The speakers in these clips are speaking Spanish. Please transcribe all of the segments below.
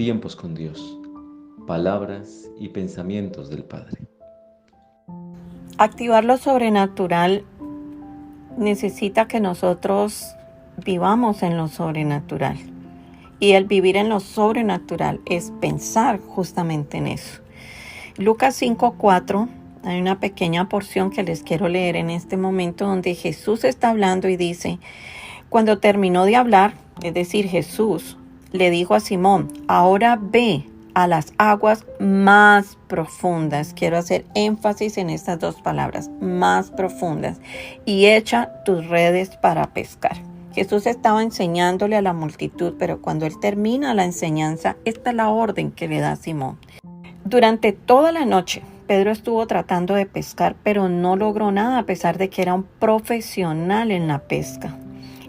Tiempos con Dios, palabras y pensamientos del Padre. Activar lo sobrenatural necesita que nosotros vivamos en lo sobrenatural. Y el vivir en lo sobrenatural es pensar justamente en eso. Lucas 5:4, hay una pequeña porción que les quiero leer en este momento donde Jesús está hablando y dice: cuando terminó de hablar, es decir, Jesús le dijo a Simón: ahora ve a las aguas más profundas. Quiero hacer énfasis en estas dos palabras, más profundas, y echa tus redes para pescar. Jesús estaba enseñándole a la multitud, pero cuando él termina la enseñanza, esta es la orden que le da a Simón. Durante toda la noche, Pedro estuvo tratando de pescar, pero no logró nada a pesar de que era un profesional en la pesca.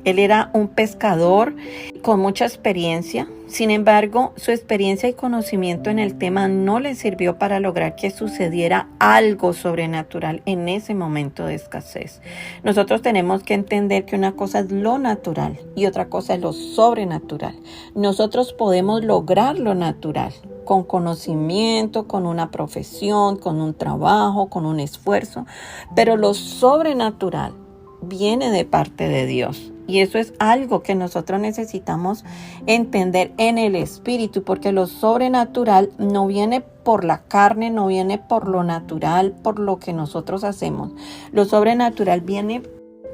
Él era un pescador con mucha experiencia. Sin embargo, su experiencia y conocimiento en el tema no le sirvió para lograr que sucediera algo sobrenatural en ese momento de escasez. Nosotros tenemos que entender que una cosa es lo natural y otra cosa es lo sobrenatural. Nosotros podemos lograr lo natural con conocimiento, con una profesión, con un trabajo, con un esfuerzo, pero lo sobrenatural viene de parte de Dios. Y eso es algo que nosotros necesitamos entender en el espíritu, porque lo sobrenatural no viene por la carne, no viene por lo natural, por lo que nosotros hacemos. Lo sobrenatural viene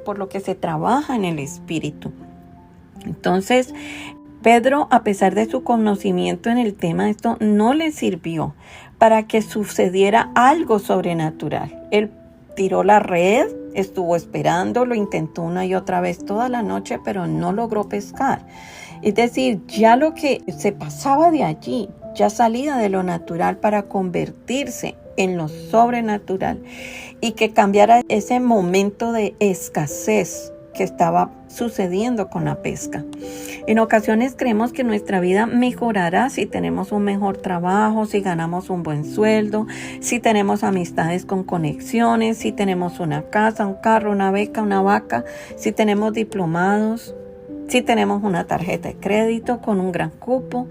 por lo que se trabaja en el espíritu. Entonces, Pedro, a pesar de su conocimiento en el tema, esto no le sirvió para que sucediera algo sobrenatural. Él tiró la red, estuvo esperando, lo intentó una y otra vez toda la noche, pero no logró pescar. Es decir, ya lo que se pasaba de allí, ya salía de lo natural para convertirse en lo sobrenatural y que cambiara ese momento de escasez que estaba sucediendo con la pesca. En ocasiones creemos que nuestra vida mejorará si tenemos un mejor trabajo, si ganamos un buen sueldo, si tenemos amistades con conexiones, si tenemos una casa, un carro, una beca, una vaca, si tenemos diplomados, si tenemos una tarjeta de crédito con un gran cupo.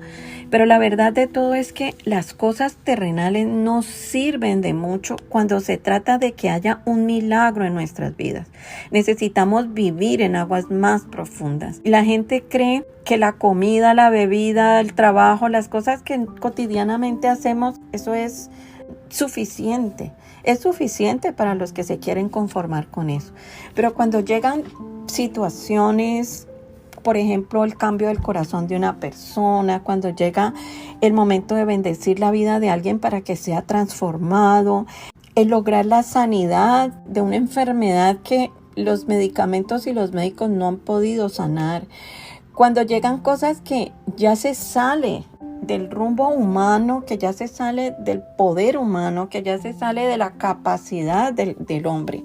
Pero la verdad de todo es que las cosas terrenales no sirven de mucho cuando se trata de que haya un milagro en nuestras vidas. Necesitamos vivir en aguas más profundas. La gente cree que la comida, la bebida, el trabajo, las cosas que cotidianamente hacemos, eso es suficiente. Es suficiente para los que se quieren conformar con eso. Pero cuando llegan situaciones, por ejemplo, el cambio del corazón de una persona, cuando llega el momento de bendecir la vida de alguien para que sea transformado, el lograr la sanidad de una enfermedad que los medicamentos y los médicos no han podido sanar, cuando llegan cosas que ya se sale del rumbo humano, que ya se sale del poder humano, que ya se sale de la capacidad del hombre,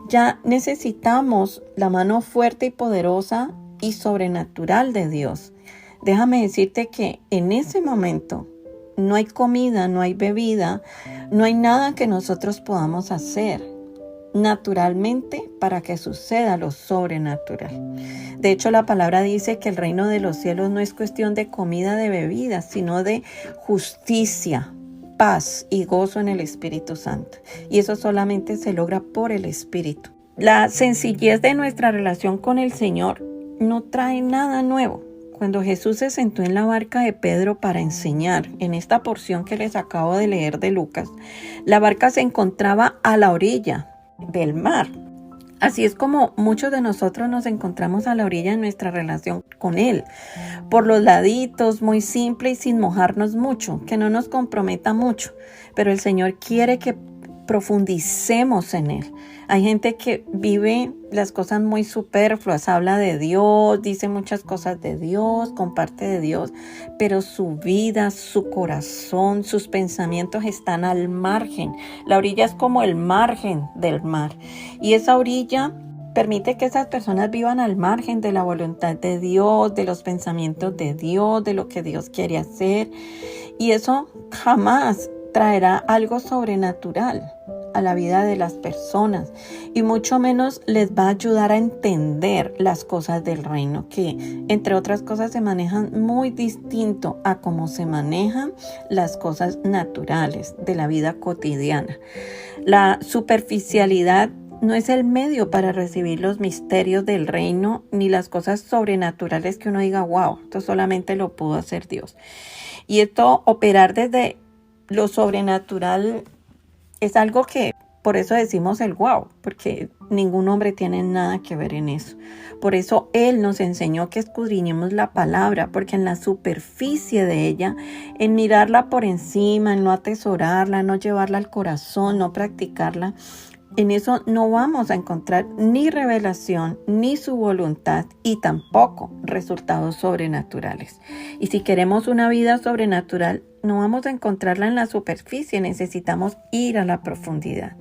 ya necesitamos la mano fuerte y poderosa y sobrenatural de Dios. Déjame decirte que en ese momento no hay comida, no hay bebida, no hay nada que nosotros podamos hacer naturalmente para que suceda lo sobrenatural. De hecho, la palabra dice que el reino de los cielos no es cuestión de comida, de bebida, sino de justicia, paz y gozo en el Espíritu Santo. Y eso solamente se logra por el Espíritu. La sencillez de nuestra relación con el Señor no trae nada nuevo. Cuando Jesús se sentó en la barca de Pedro para enseñar, en esta porción que les acabo de leer de Lucas, la barca se encontraba a la orilla del mar. Así es como muchos de nosotros nos encontramos a la orilla en nuestra relación con Él, por los laditos, muy simple y sin mojarnos mucho, que no nos comprometa mucho, pero el Señor quiere que profundicemos en Él. Hay gente que vive las cosas muy superfluas, habla de Dios, dice muchas cosas de Dios, comparte de Dios, pero su vida, su corazón, sus pensamientos están al margen. La orilla es como el margen del mar, y esa orilla permite que esas personas vivan al margen de la voluntad de Dios, de los pensamientos de Dios, de lo que Dios quiere hacer, y eso jamás traerá algo sobrenatural. a la vida de las personas y mucho menos les va a ayudar a entender las cosas del reino, que entre otras cosas se manejan muy distinto a cómo se manejan las cosas naturales de la vida cotidiana. La superficialidad no es el medio para recibir los misterios del reino ni las cosas sobrenaturales que uno diga, wow, esto solamente lo pudo hacer Dios. Y esto, operar desde lo sobrenatural, es algo que, por eso decimos el wow, porque ningún hombre tiene nada que ver en eso. Por eso Él nos enseñó que escudriñemos la palabra, porque en la superficie de ella, en mirarla por encima, en no atesorarla, no llevarla al corazón, no practicarla, en eso no vamos a encontrar ni revelación, ni su voluntad y tampoco resultados sobrenaturales. Y si queremos una vida sobrenatural, no vamos a encontrarla en la superficie, necesitamos ir a la profundidad.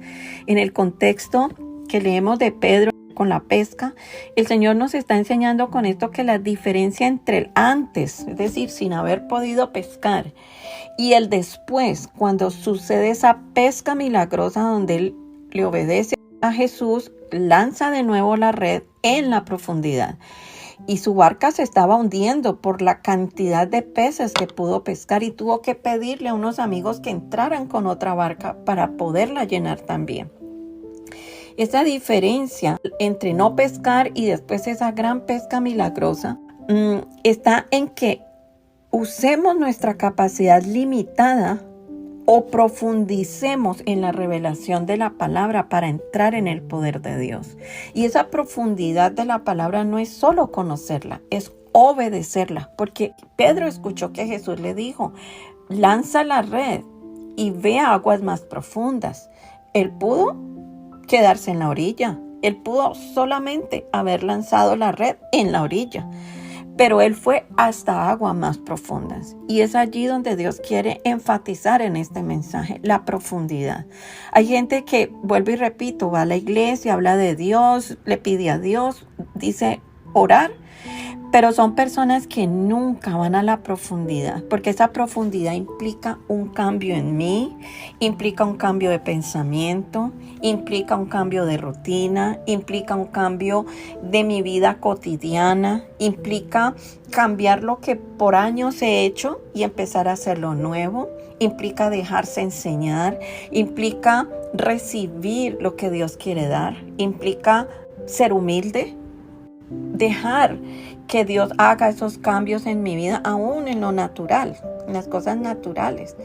En el contexto que leemos de Pedro con la pesca, el Señor nos está enseñando con esto que la diferencia entre el antes, es decir, sin haber podido pescar, y el después, cuando sucede esa pesca milagrosa donde Él le obedece a Jesús, lanza de nuevo la red en la profundidad. Y su barca se estaba hundiendo por la cantidad de peces que pudo pescar y tuvo que pedirle a unos amigos que entraran con otra barca para poderla llenar también. Esa diferencia entre no pescar y después esa gran pesca milagrosa está en que usemos nuestra capacidad limitada o profundicemos en la revelación de la palabra para entrar en el poder de Dios. Y esa profundidad de la palabra no es solo conocerla, es obedecerla. Porque Pedro escuchó que Jesús le dijo, lanza la red y ve a aguas más profundas. Él pudo quedarse en la orilla. Él pudo solamente haber lanzado la red en la orilla. Pero él fue hasta aguas más profundas. Y es allí donde Dios quiere enfatizar en este mensaje, la profundidad. Hay gente que, vuelvo y repito, va a la iglesia, habla de Dios, le pide a Dios, dice orar, pero son personas que nunca van a la profundidad, porque esa profundidad implica un cambio en mí, implica un cambio de pensamiento, implica un cambio de rutina, implica un cambio de mi vida cotidiana, implica cambiar lo que por años he hecho y empezar a hacerlo nuevo, implica dejarse enseñar, implica recibir lo que Dios quiere dar, implica ser humilde, dejar que Dios haga esos cambios en mi vida, aún en lo natural, en las cosas naturales.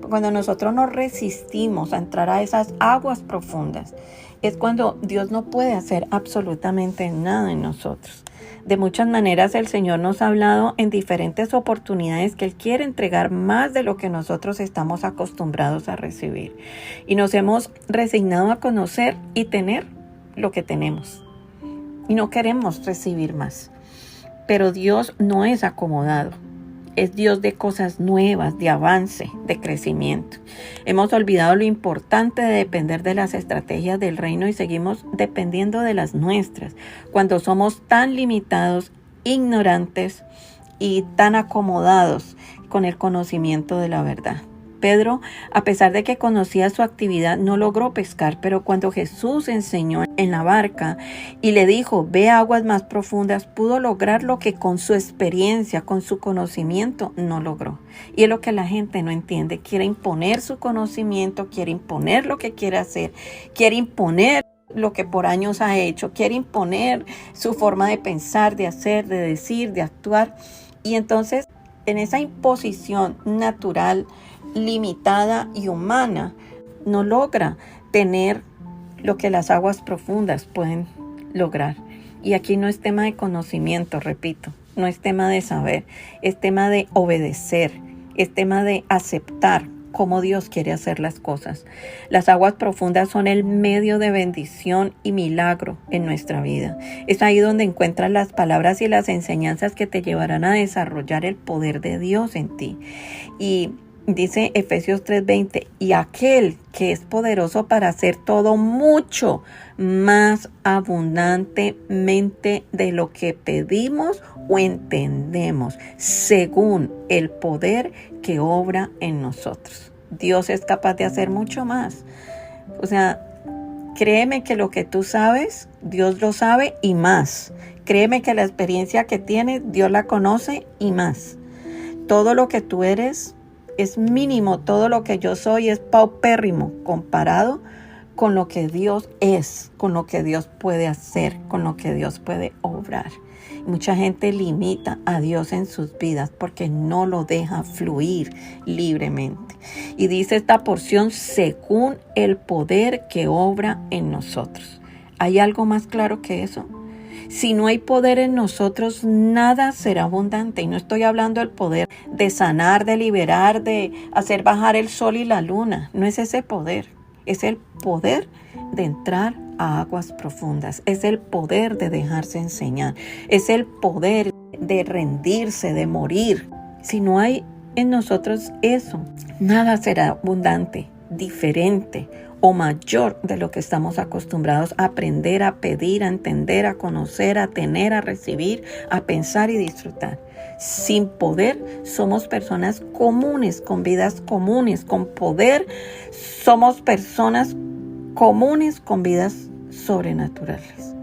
Cuando nosotros nos resistimos a entrar a esas aguas profundas, es cuando Dios no puede hacer absolutamente nada en nosotros. De muchas maneras el Señor nos ha hablado en diferentes oportunidades que Él quiere entregar más de lo que nosotros estamos acostumbrados a recibir. Y nos hemos resignado a conocer y tener lo que tenemos. Y no queremos recibir más. Pero Dios no es acomodado. Es Dios de cosas nuevas, de avance, de crecimiento. Hemos olvidado lo importante de depender de las estrategias del reino y seguimos dependiendo de las nuestras, cuando somos tan limitados, ignorantes y tan acomodados con el conocimiento de la verdad. Pedro, a pesar de que conocía su actividad, no logró pescar, pero cuando Jesús enseñó en la barca y le dijo, ve a aguas más profundas, pudo lograr lo que con su experiencia, con su conocimiento, no logró. Y es lo que la gente no entiende, quiere imponer su conocimiento, quiere imponer lo que quiere hacer, quiere imponer lo que por años ha hecho, quiere imponer su forma de pensar, de hacer, de decir, de actuar. Y entonces, en esa imposición natural, limitada y humana, no logra tener lo que las aguas profundas pueden lograr. Y aquí no es tema de conocimiento, repito, no es tema de saber, es tema de obedecer, es tema de aceptar cómo Dios quiere hacer las cosas. Las aguas profundas son el medio de bendición y milagro en nuestra vida. Es ahí donde encuentras las palabras y las enseñanzas que te llevarán a desarrollar el poder de Dios en ti. Y dice Efesios 3:20, y aquel que es poderoso para hacer todo mucho más abundantemente de lo que pedimos o entendemos, según el poder que obra en nosotros. Dios es capaz de hacer mucho más. O sea, Créeme que lo que tú sabes, Dios lo sabe y más. Créeme que la experiencia que tienes, Dios la conoce y más. Todo lo que tú eres es mínimo, todo lo que yo soy es paupérrimo comparado con lo que Dios es, con lo que Dios puede hacer, con lo que Dios puede obrar. Mucha gente limita a Dios en sus vidas porque no lo deja fluir libremente. Y dice esta porción, según el poder que obra en nosotros. ¿Hay algo más claro que eso? Si no hay poder en nosotros, nada será abundante. Y no estoy hablando del poder de sanar, de liberar, de hacer bajar el sol y la luna. No es ese poder. Es el poder de entrar a aguas profundas. Es el poder de dejarse enseñar. Es el poder de rendirse, de morir. Si no hay en nosotros eso, nada será abundante, diferente o mayor de lo que estamos acostumbrados a aprender, a pedir, a entender, a conocer, a tener, a recibir, a pensar y disfrutar. Sin poder somos personas comunes, con vidas comunes. Con poder somos personas comunes con vidas sobrenaturales.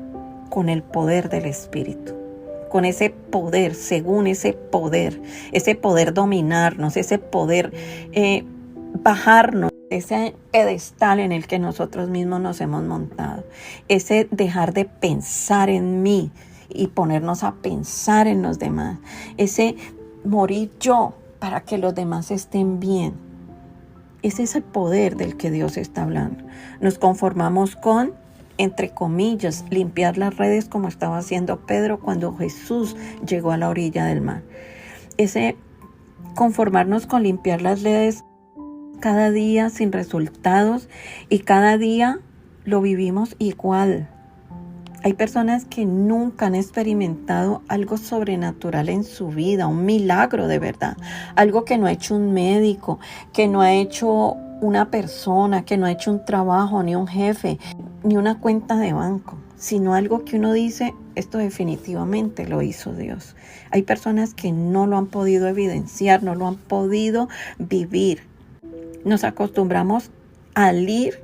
Con el poder del Espíritu. Con ese poder, según ese poder dominarnos, ese poder bajarnos, ese pedestal en el que nosotros mismos nos hemos montado, ese dejar de pensar en mí y ponernos a pensar en los demás, ese morir yo para que los demás estén bien. Ese es el poder del que Dios está hablando. Nos conformamos con, entre comillas, limpiar las redes como estaba haciendo Pedro cuando Jesús llegó a la orilla del mar. Ese conformarnos con limpiar las redes cada día sin resultados y cada día lo vivimos igual. Hay personas que nunca han experimentado algo sobrenatural en su vida, un milagro de verdad, algo que no ha hecho un médico, que no ha hecho una persona, que no ha hecho un trabajo, ni un jefe, ni una cuenta de banco, sino algo que uno dice, esto definitivamente lo hizo Dios. Hay personas que no lo han podido evidenciar, no lo han podido vivir. Nos acostumbramos al ir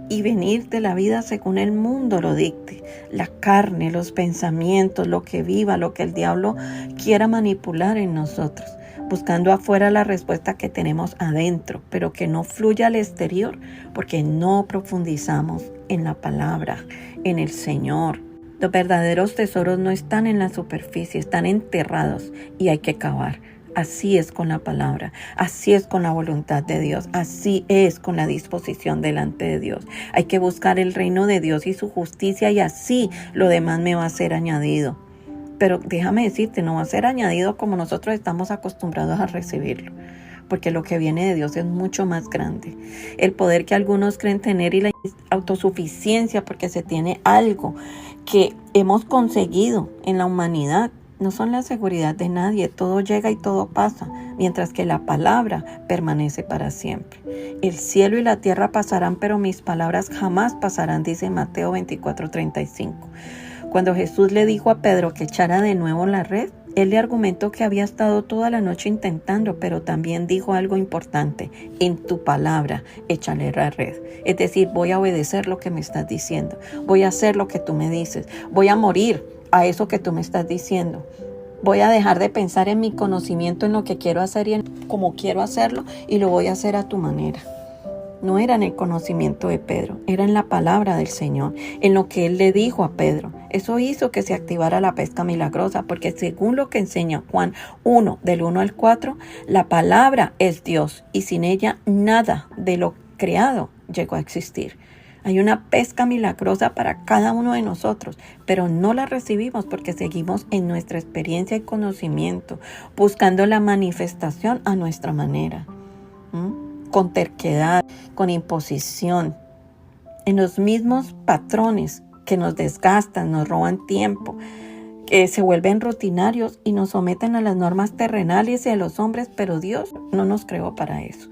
y venir de la vida según el mundo lo dicte. La carne, los pensamientos, lo que viva, lo que el diablo quiera manipular en nosotros. Buscando afuera la respuesta que tenemos adentro, pero que no fluya al exterior porque no profundizamos en la palabra, en el Señor. Los verdaderos tesoros no están en la superficie, están enterrados y hay que cavar. Así es con la palabra, así es con la voluntad de Dios, así es con la disposición delante de Dios. Hay que buscar el reino de Dios y su justicia y así lo demás me va a ser añadido. Pero déjame decirte, no va a ser añadido como nosotros estamos acostumbrados a recibirlo, porque lo que viene de Dios es mucho más grande. El poder que algunos creen tener y la autosuficiencia porque se tiene algo que hemos conseguido en la humanidad, no son la seguridad de nadie. Todo llega y todo pasa, mientras que la palabra permanece para siempre. El cielo y la tierra pasarán, pero mis palabras jamás pasarán, dice Mateo 24:35. Cuando Jesús le dijo a Pedro que echara de nuevo la red, él le argumentó que había estado toda la noche intentando, pero también dijo algo importante: en tu palabra échale la red. Es decir, voy a obedecer lo que me estás diciendo, voy a hacer lo que tú me dices, voy a morir a eso que tú me estás diciendo. Voy a dejar de pensar en mi conocimiento, en lo que quiero hacer y en cómo quiero hacerlo, y lo voy a hacer a tu manera. No era en el conocimiento de Pedro, era en la palabra del Señor, en lo que Él le dijo a Pedro. Eso hizo que se activara la pesca milagrosa, porque según lo que enseña Juan 1, del 1 al 4, la palabra es Dios y sin ella nada de lo creado llegó a existir. Hay una pesca milagrosa para cada uno de nosotros, pero no la recibimos porque seguimos en nuestra experiencia y conocimiento, buscando la manifestación a nuestra manera, con terquedad, con imposición, en los mismos patrones que nos desgastan, nos roban tiempo, que se vuelven rutinarios y nos someten a las normas terrenales y a los hombres, pero Dios no nos creó para eso.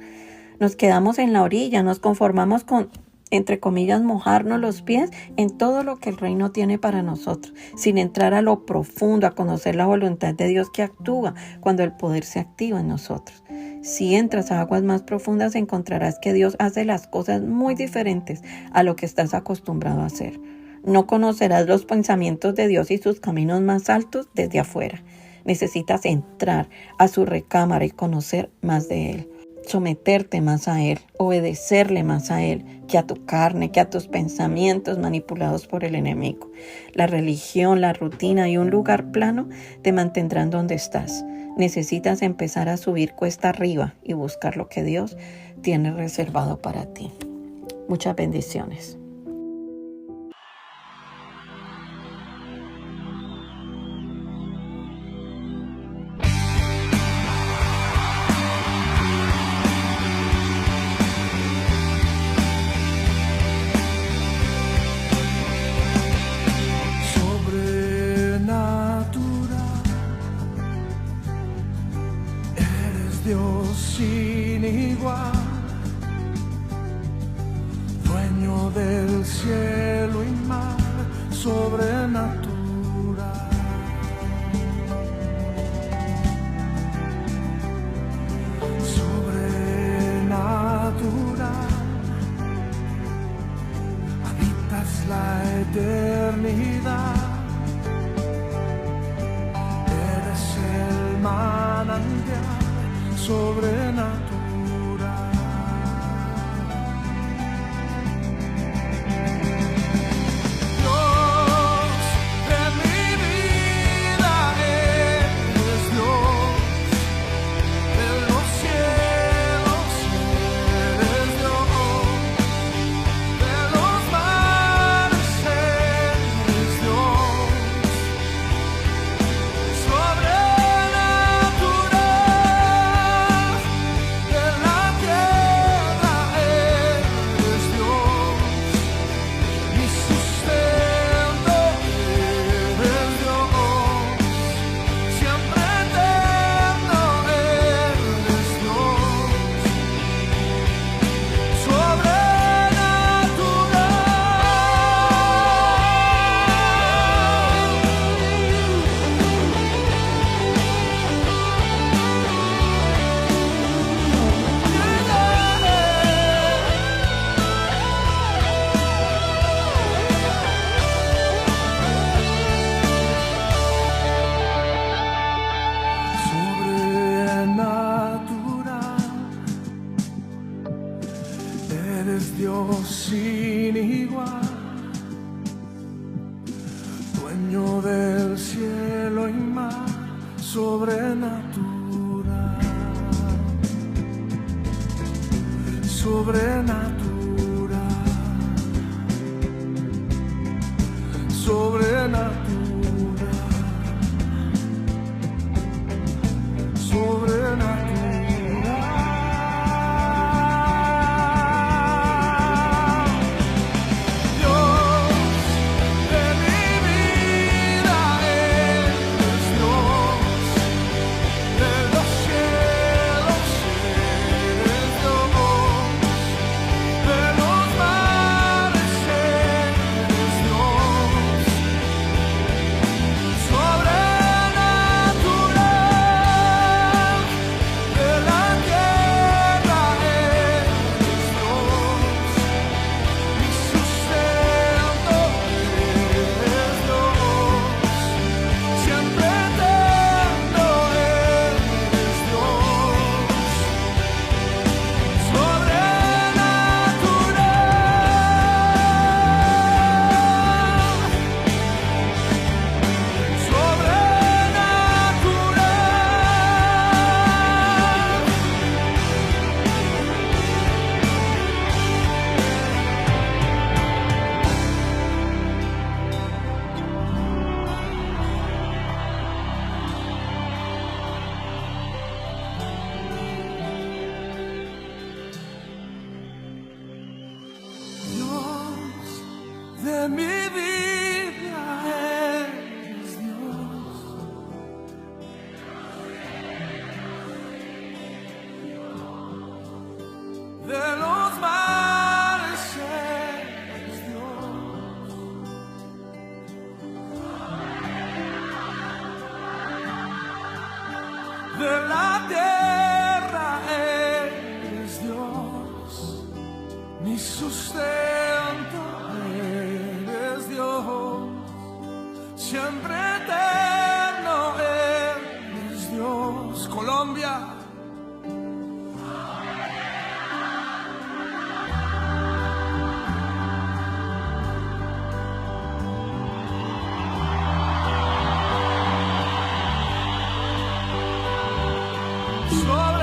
Nos quedamos en la orilla, nos conformamos con, entre comillas, mojarnos los pies en todo lo que el reino tiene para nosotros, sin entrar a lo profundo, a conocer la voluntad de Dios que actúa cuando el poder se activa en nosotros. Si entras a aguas más profundas, encontrarás que Dios hace las cosas muy diferentes a lo que estás acostumbrado a hacer. No conocerás los pensamientos de Dios y sus caminos más altos desde afuera. Necesitas entrar a su recámara y conocer más de Él, someterte más a Él, obedecerle más a Él que a tu carne, que a tus pensamientos manipulados por el enemigo. La religión, la rutina y un lugar plano te mantendrán donde estás. Necesitas empezar a subir cuesta arriba y buscar lo que Dios tiene reservado para ti. Muchas bendiciones. Dios sin igual, dueño del cielo y mar, sobrenatural. Sobrenatural, habitas la eternidad, eres el manantial sobrenatural. Dios de mi vida, eres Dios de los cielos, eres Dios de los mares, eres Dios Dios sin igual, dueño del cielo y mar, sobrenatural, sobrenatural, sobrenatural, sobrenatural. lluvia. Sobre